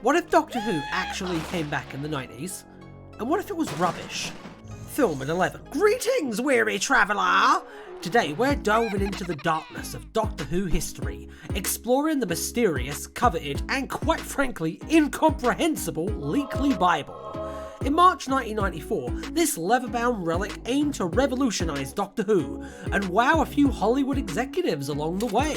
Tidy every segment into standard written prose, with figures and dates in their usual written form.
What if Doctor Who actually came back in the 90s? And what if it was rubbish? Film at 11. Greetings, weary traveller! Today we're delving into the darkness of Doctor Who history, exploring the mysterious, coveted, and quite frankly, incomprehensible Leekly Bible. In March 1994, this leather-bound relic aimed to revolutionise Doctor Who, and wow a few Hollywood executives along the way.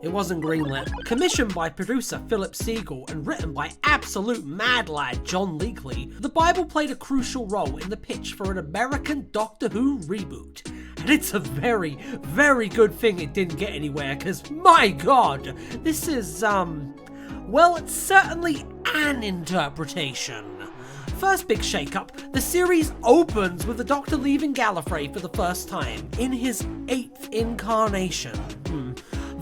It wasn't greenlit. Commissioned by producer Paul Segal and written by absolute mad lad John Leekly, the Bible played a crucial role in the pitch for an American Doctor Who reboot. And it's a very, very good thing it didn't get anywhere, because my god, this is, well, it's certainly an interpretation. First big shake-up, the series opens with the Doctor leaving Gallifrey for the first time, in his 8th incarnation.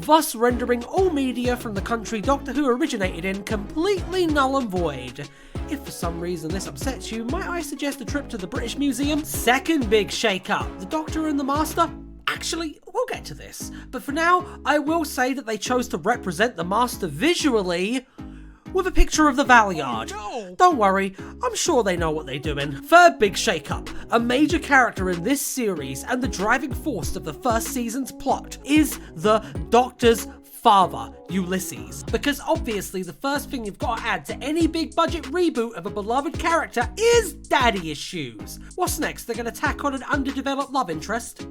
Thus rendering all media from the country Doctor Who originated in completely null and void. If for some reason this upsets you, might I suggest a trip to the British Museum? Second big shake-up, the Doctor and the Master? Actually, we'll get to this, but for now, I will say that they chose to represent the Master visually with a picture of the Valeyard. Oh, no. Don't worry, I'm sure they know what they're doing. Third big shake-up, a major character in this series and the driving force of the first season's plot is the Doctor's father, Ulysses. Because obviously the first thing you've got to add to any big budget reboot of a beloved character is daddy issues. What's next? They're going to tack on an underdeveloped love interest?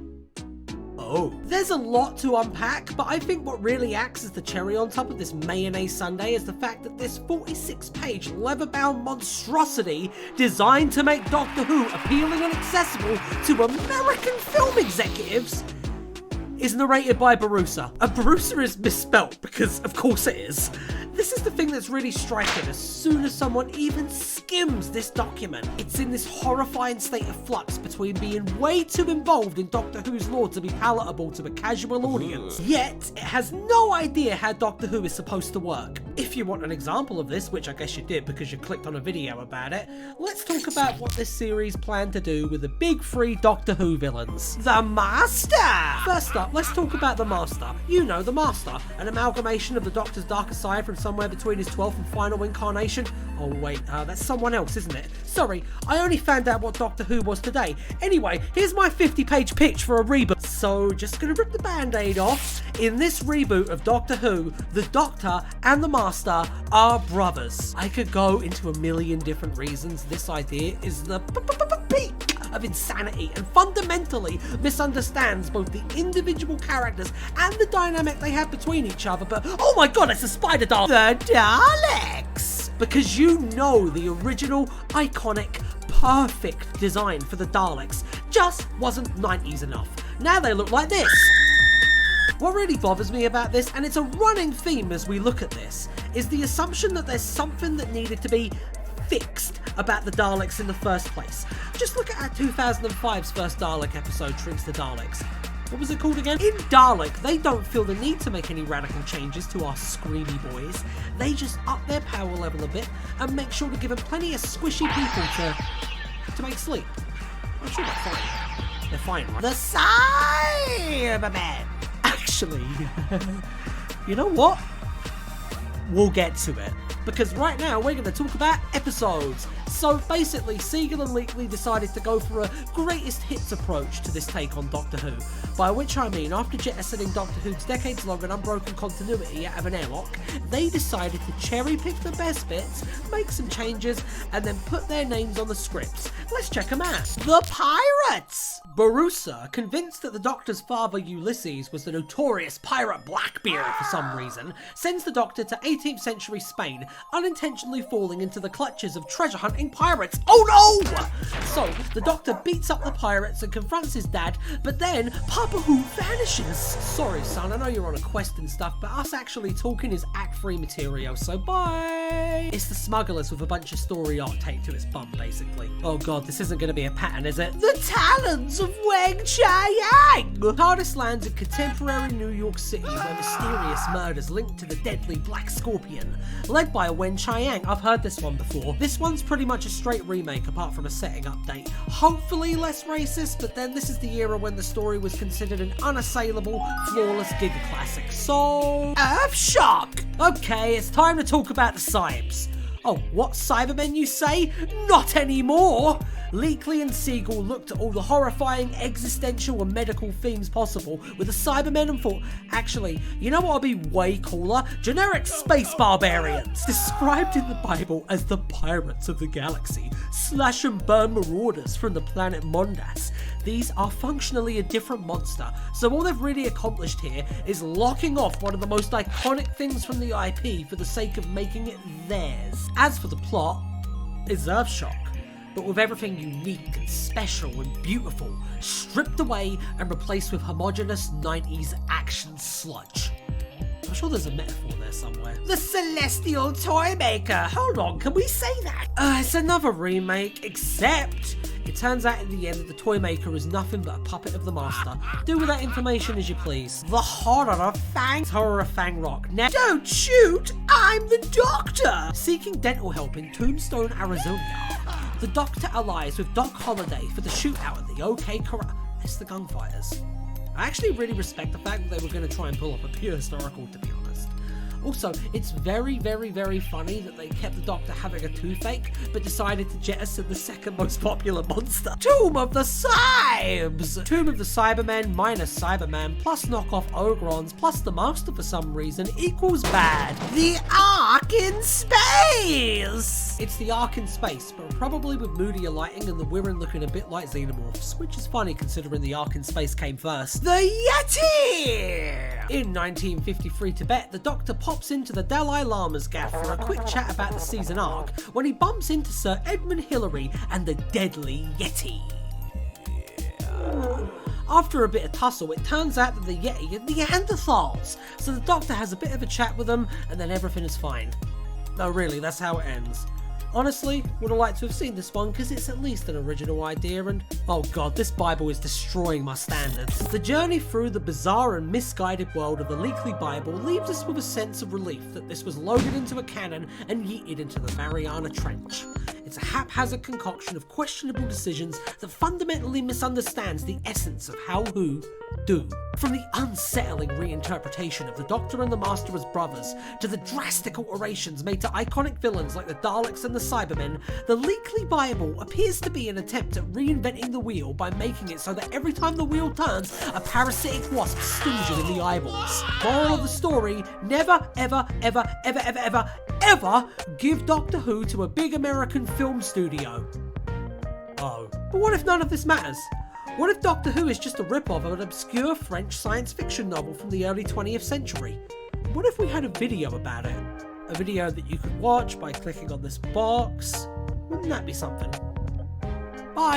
Oh. There's a lot to unpack, but I think what really acts as the cherry on top of this mayonnaise sundae is the fact that this 46-page leather-bound monstrosity designed to make Doctor Who appealing and accessible to American film executives is narrated by Barusa. And Barusa is misspelt because of course it is. This is the thing that's really striking as soon as someone even skims this document. It's in this horrifying state of flux between being way too involved in Doctor Who's lore to be palatable to a casual audience, yet it has no idea how Doctor Who is supposed to work. If you want an example of this, which I guess you did because you clicked on a video about it, let's talk about what this series planned to do with the big three Doctor Who villains. The Master! First up, let's talk about the Master. You know, the Master, an amalgamation of the Doctor's darker side from somewhere between his 12th and final incarnation. Oh wait, that's someone else, isn't it? Sorry, I only found out what Doctor Who was today. Anyway, here's my 50-page pitch for a reboot. So, just gonna rip the band-aid off. In this reboot of Doctor Who, the Doctor and the Master are brothers. I could go into a million different reasons this idea is the peak of insanity and fundamentally misunderstands both the individual characters and the dynamic they have between each other, but oh my god, it's a spider Dalek! The Daleks! Because you know the original, iconic, perfect design for the Daleks just wasn't 90s enough. Now they look like this. What really bothers me about this, and it's a running theme as we look at this, is the assumption that there's something that needed to be fixed about the Daleks in the first place. Just look at our 2005's first Dalek episode, Treats the Daleks. What was it called again? In Dalek, they don't feel the need to make any radical changes to our screamy boys. They just up their power level a bit and make sure to give them plenty of squishy people to make sleep. I'm sure they're fine. They're fine, right? The Cyberman! Actually, you know what? We'll get to it. Because right now we're going to talk about episodes. So basically, Segal and Leekly decided to go for a greatest hits approach to this take on Doctor Who. By which I mean, after jettisoning Doctor Who's decades-long and unbroken continuity out of an airlock, they decided to cherry-pick the best bits, make some changes, and then put their names on the scripts. Let's check them out. The Pirates! Barusa, convinced that the Doctor's father Ulysses was the notorious pirate Blackbeard for some reason, sends the Doctor to 18th century Spain, unintentionally falling into the clutches of treasure-hunting pirates. Oh no! So, the Doctor beats up the pirates and confronts his dad, but then Papa Who vanishes. Sorry son, I know you're on a quest and stuff, but us actually talking is Act 3 material, so bye! way. It's the smugglers with a bunch of story art taped to its bum, basically. Oh god, this isn't going to be a pattern, is it? The talons of Wang Chiang! TARDIS lands in contemporary New York City, where mysterious murders linked to the deadly Black Scorpion, led by Wen Chiang. I've heard this one before. This one's pretty much a straight remake apart from a setting update. Hopefully less racist, but then this is the era when the story was considered an unassailable, flawless giga classic. So, Earthshock! Okay, it's time to talk about the Cybs. Oh, what, Cybermen you say? Not anymore! Leekly and Segal looked at all the horrifying existential and medical themes possible with the Cybermen and thought, actually, you know what would be way cooler? Generic space barbarians! Described in the Bible as the pirates of the galaxy, slash and burn marauders from the planet Mondas. These are functionally a different monster, so all they've really accomplished here is locking off one of the most iconic things from the IP for the sake of making it theirs. As for the plot, it's Earthshock, but with everything unique and special and beautiful stripped away and replaced with homogeneous 90s action sludge. I'm sure there's a metaphor there somewhere. The Celestial Toymaker! Hold on, can we say that? It's another remake, except it turns out in the end that the Toymaker is nothing but a puppet of the Master. Do with that information as you please. The horror of Fang's horror of Fang Rock. Now, don't shoot! I'm the Doctor! Seeking dental help in Tombstone, Arizona, the Doctor allies with Doc Holliday for the shootout at the OK Corral. It's the gunfighters. I actually really respect the fact that they were going to try and pull up a pure historical, to be honest. Also, it's very, very, very funny that they kept the Doctor having a toothache, but decided to jettison the second most popular monster. Tomb of the Cybs! Tomb of the Cybermen minus Cyberman plus knockoff Ogrons plus the Master for some reason equals bad. The Ark in Space! It's the Ark in Space, but probably with moodier lighting and the Wirren looking a bit like xenomorphs, which is funny considering the Ark in Space came first. The Yeti! In 1953 Tibet, the Doctor pops into the Dalai Lama's gaff for a quick chat about the season arc when he bumps into Sir Edmund Hillary and the deadly Yeti. After a bit of tussle, it turns out that the Yeti are Neanderthals, so the Doctor has a bit of a chat with them and then everything is fine. No, really, that's how it ends. Honestly, would have liked to have seen this one because it's at least an original idea and oh god, this Bible is destroying my standards. The journey through the bizarre and misguided world of the Leekly Bible leaves us with a sense of relief that this was loaded into a cannon and yeeted into the Mariana Trench. It's a haphazard concoction of questionable decisions that fundamentally misunderstands the essence of how who do. From the unsettling reinterpretation of the Doctor and the Master as brothers, to the drastic alterations made to iconic villains like the Daleks and the Cybermen, the Leekly Bible appears to be an attempt at reinventing the wheel by making it so that every time the wheel turns, a parasitic wasp stings you in the eyeballs. Moral of the story, never, ever, ever, ever, ever, ever, ever give Doctor Who to a big American film studio. Oh. But what if none of this matters? What if Doctor Who is just a rip-off of an obscure French science fiction novel from the early 20th century? What if we had a video about it? A video that you could watch by clicking on this box? Wouldn't that be something? Bye!